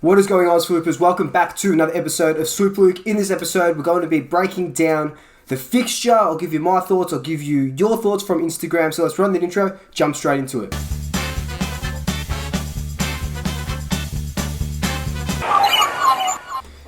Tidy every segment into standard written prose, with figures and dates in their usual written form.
What is going on, Swoopers? Welcome back to another episode of Swoop Luke. In this episode, we're going to be breaking down the fixture. I'll give you my thoughts. I'll give you your thoughts from Instagram. So let's run the intro, jump straight into it.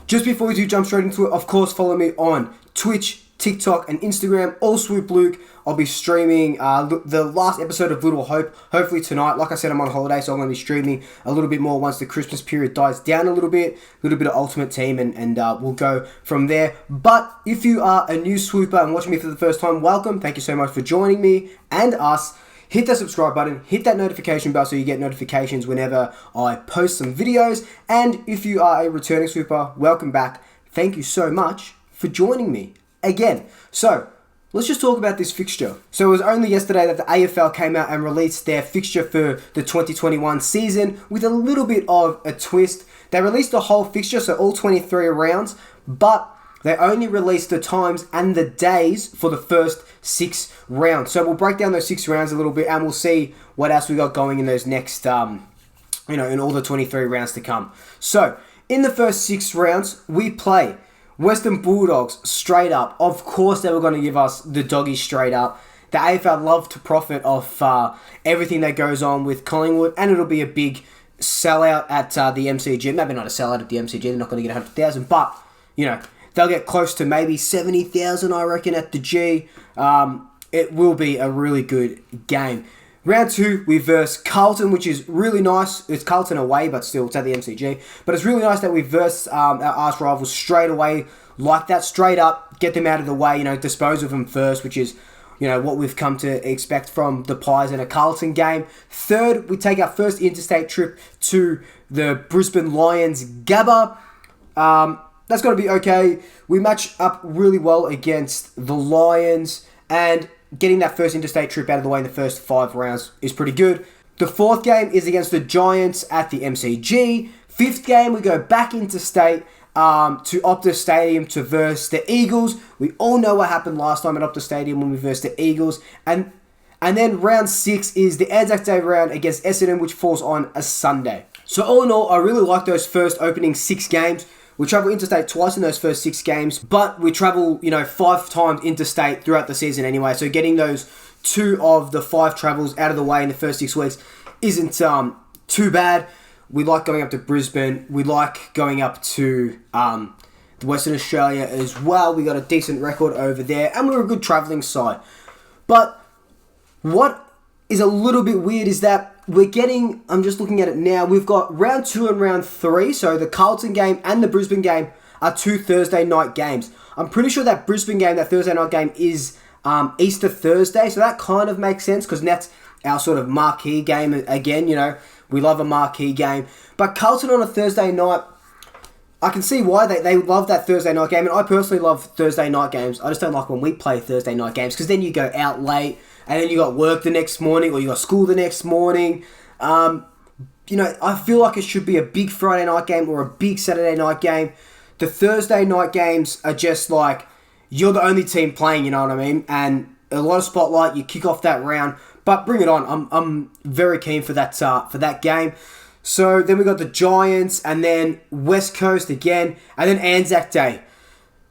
Just before we do jump straight into it, of course, follow me on Twitch, TikTok, and Instagram, all Swoop Luke. I'll be streaming the last episode of Little Hope, hopefully tonight. Like I said, I'm on holiday, so I'm going to be streaming a little bit more once the Christmas period dies down a little bit of Ultimate Team, and we'll go from there. But if you are a new Swooper and watching me for the first time, welcome. Thank you so much for joining me and us. Hit that subscribe button, hit that notification bell so you get notifications whenever I post some videos. And if you are a returning Swooper, welcome back. Thank you so much for joining me again. So, let's just talk about this fixture. So it was only yesterday that the AFL came out and released their fixture for the 2021 season with a little bit of a twist. They released the whole fixture, so all 23 rounds, but they only released the times and the days for the first 6 rounds. So we'll break down those 6 rounds a little bit and we'll see what else we got going in those next, in all the 23 rounds to come. So in the first 6 rounds, we play Western Bulldogs straight up. Of course, they were going to give us the doggies straight up. The AFL love to profit off everything that goes on with Collingwood, and it'll be a big sellout at the MCG. Maybe not a sellout at the MCG, they're not going to get 100,000, but, they'll get close to maybe 70,000, I reckon, at the G. It will be a really good game. Round 2, we verse Carlton, which is really nice. It's Carlton away, but still, it's at the MCG. But it's really nice that we verse our arch rivals straight away, like that, straight up, get them out of the way, dispose of them first, which is, what we've come to expect from the Pies in a Carlton game. Third, we take our first interstate trip to the Brisbane Lions Gabba. That's going to be okay. We match up really well against the Lions, and getting that first interstate trip out of the way in the first 5 rounds is pretty good. The 4th game is against the Giants at the MCG. 5th game, we go back interstate to Optus Stadium to verse the Eagles. We all know what happened last time at Optus Stadium when we versed the Eagles. And then round 6 is the Anzac Day round against Essendon, which falls on a Sunday. So all in all, I really like those first opening 6 games. We travel interstate twice in those first 6 games, but we travel, 5 times interstate throughout the season anyway. So getting those 2 of the 5 travels out of the way in the first 6 weeks isn't too bad. We like going up to Brisbane. We like going up to Western Australia as well. We got a decent record over there, and we're a good travelling side. But what is a little bit weird is that we're getting, I'm just looking at it now, we've got round 2 and round 3, so the Carlton game and the Brisbane game are 2 Thursday night games. I'm pretty sure that Brisbane game, that Thursday night game, is Easter Thursday, so that kind of makes sense because that's our sort of marquee game again, we love a marquee game. But Carlton on a Thursday night, I can see why they love that Thursday night game, and I personally love Thursday night games. I just don't like when we play Thursday night games because then you go out late, and then you got work the next morning, or you got school the next morning. I feel like it should be a big Friday night game or a big Saturday night game. The Thursday night games are just like, you're the only team playing, you know what I mean? And a lot of spotlight, you kick off that round. But bring it on. I'm very keen for that game. So then we got the Giants, and then West Coast again, and then Anzac Day.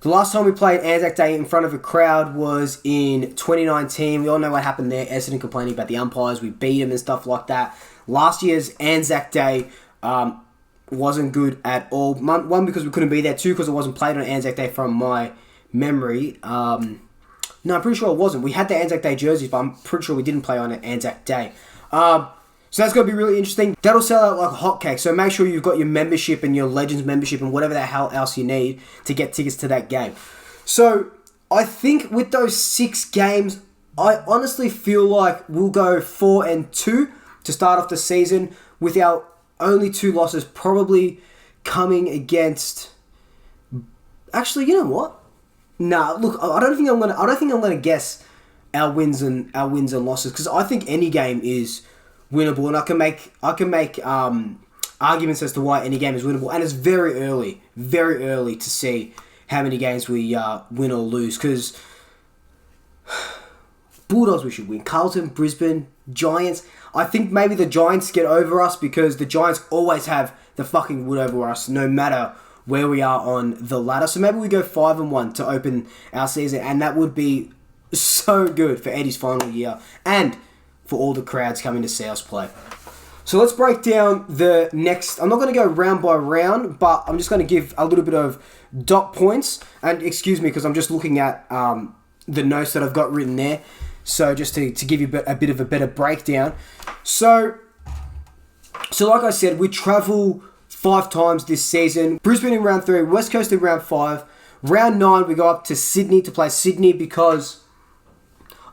The last time we played Anzac Day in front of a crowd was in 2019. We all know what happened there. Essendon complaining about the umpires. We beat them and stuff like that. Last year's Anzac Day wasn't good at all. One, because we couldn't be there. 2, because it wasn't played on Anzac Day from my memory. No, I'm pretty sure it wasn't. We had the Anzac Day jerseys, but I'm pretty sure we didn't play on an Anzac Day. So that's going to be really interesting. That'll sell out like a hotcake. So make sure you've got your membership and your Legends membership and whatever the hell else you need to get tickets to that game. So I think with those 6 games, I honestly feel like we'll go 4-2 to start off the season with our only 2 losses probably coming against. Actually, you know what? Nah, look, I don't think I'm gonna guess our wins and losses because I think any game is winnable, and I can make arguments as to why any game is winnable, and it's very early to see how many games we win or lose, because Bulldogs we should win. Carlton, Brisbane, Giants, I think maybe the Giants get over us because the Giants always have the fucking wood over us, no matter where we are on the ladder. So maybe we go 5-1 to open our season, and that would be so good for Eddie's final year and for all the crowds coming to see us play. So let's break down the next. I'm not going to go round by round, but I'm just going to give a little bit of dot points. And excuse me, because I'm just looking at the notes that I've got written there. So just to give you a bit of a better breakdown. So like I said, we travel 5 times this season. Brisbane in round 3, West Coast in round 5. Round 9, we go up to Sydney to play Sydney because,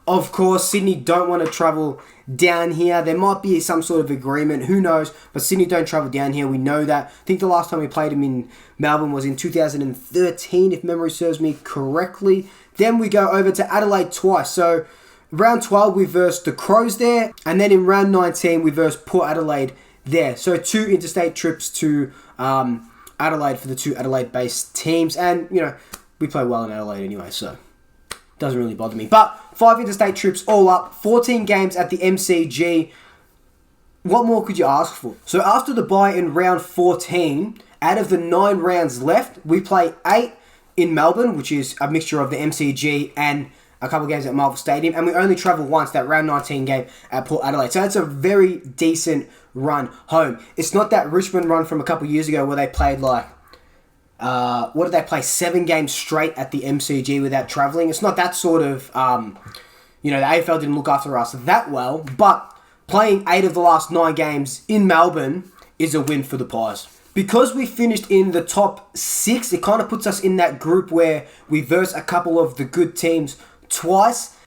of course, Sydney don't want to travel down here. There might be some sort of agreement, who knows, but Sydney don't travel down here, we know that. I think the last time we played them in Melbourne was in 2013, if memory serves me correctly. Then we go over to Adelaide twice. So round 12 we versed the Crows there, and then in round 19 we versed Port Adelaide there. So 2 interstate trips to Adelaide for the 2 Adelaide-based teams, and we play well in Adelaide anyway, so doesn't really bother me. But 5 interstate trips all up, 14 games at the MCG. What more could you ask for? So after the bye in round 14, out of the 9 rounds left, we play 8 in Melbourne, which is a mixture of the MCG and a couple of games at Marvel Stadium, and we only travel once, that round 19 game at Port Adelaide. So that's a very decent run home. It's not that Richmond run from a couple of years ago where they played what did they play? 7 games straight at the MCG without travelling. It's not that sort of, the AFL didn't look after us that well, but playing 8 of the last 9 games in Melbourne is a win for the Pies. Because we finished in the top 6, it kind of puts us in that group where we verse a couple of the good teams twice.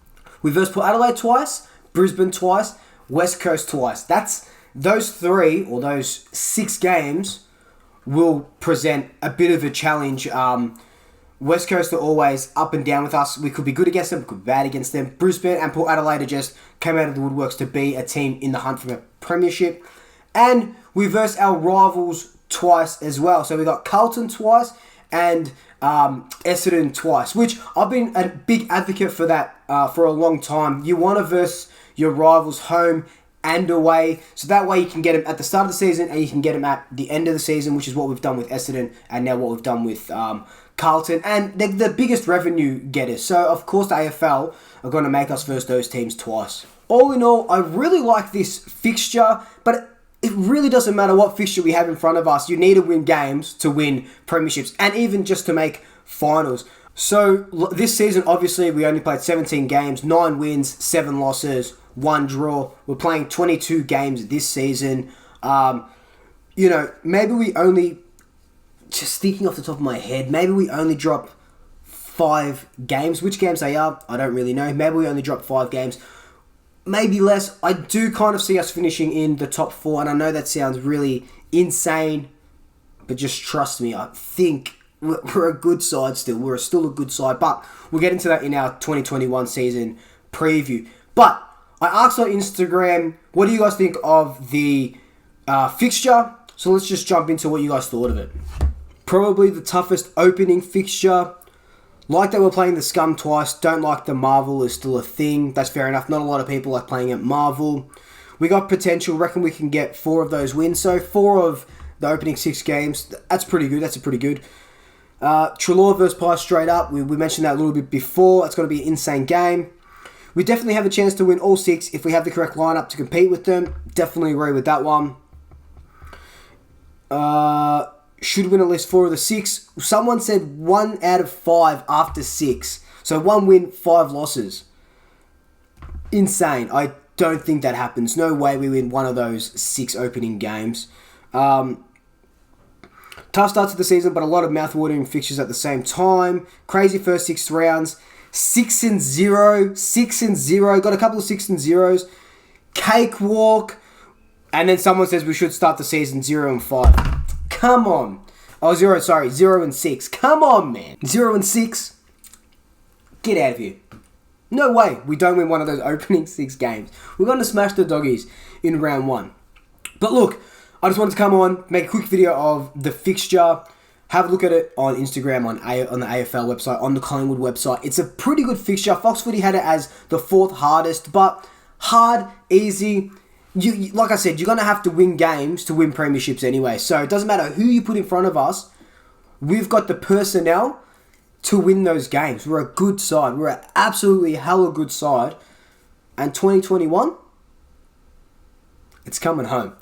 We versed Port Adelaide twice, Brisbane twice, West Coast twice. That's those 3 or those 6 games will present a bit of a challenge. West Coast are always up and down with us. We could be good against them, we could be bad against them. Brisbane and Port Adelaide just came out of the woodworks to be a team in the hunt for a premiership. And we versed our rivals twice as well. So we got Carlton twice and Essendon twice, which I've been a big advocate for that for a long time. You want to verse your rivals home and away, so that way you can get them at the start of the season and you can get them at the end of the season, which is what we've done with Essendon and now what we've done with Carlton, and they're the biggest revenue getters. So of course the AFL are going to make us verse those teams twice. All in all, I really like this fixture, but it really doesn't matter what fixture we have in front of us. You need to win games to win premierships and even just to make finals. So this season, obviously, we only played 17 games, 9 wins, 7 losses, 1 draw. We're playing 22 games this season. Maybe we only, just thinking off the top of my head, maybe we only drop 5 games. Which games they are, I don't really know. Maybe we only drop 5 games. Maybe less. I do kind of see us finishing in the top 4, and I know that sounds really insane, but just trust me, I think we're a good side still. We're still a good side, but we'll get into that in our 2021 season preview. But I asked on Instagram, what do you guys think of the fixture? So let's just jump into what you guys thought of it. Probably the toughest opening fixture. Like that we're playing the Scum twice. Don't like the Marvel is still a thing. That's fair enough. Not a lot of people like playing at Marvel. We got potential. Reckon we can get 4 of those wins. So 4 of the opening 6 games. That's pretty good. That's a pretty good. Treloar versus Pies straight up. We mentioned that a little bit before. It's going to be an insane game. We definitely have a chance to win all 6 if we have the correct lineup to compete with them. Definitely agree with that one. Should win at least 4 of the 6. Someone said 1 out of 5 after 6. So 1 win, 5 losses. Insane. I don't think that happens. No way we win 1 of those 6 opening games. Tough start to the season, but a lot of mouth-watering fixtures at the same time. Crazy first 6 rounds. 6-0. 6-0. Got a couple of 6-0s. Cakewalk. And then someone says we should start the season 0-5. Come on. 0-6. Come on, man. 0-6. Get out of here. No way. We don't win 1 of those opening 6 games. We're going to smash the Doggies in round 1. But look, I just wanted to come on, make a quick video of the fixture. Have a look at it on Instagram, on the AFL website, on the Collingwood website. It's a pretty good fixture. Fox Footy had it as the 4th hardest, but hard, easy. like I said, you're going to have to win games to win premierships anyway. So it doesn't matter who you put in front of us. We've got the personnel to win those games. We're a good side. We're an absolutely hella good side. And 2021, it's coming home.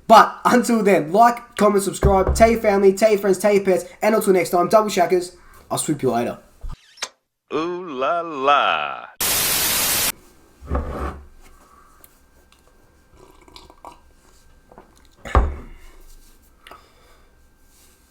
But until then, like, comment, subscribe, tell your family, tell your friends, tell your pets. And until next time, double shackers. I'll swoop you later. Ooh la la.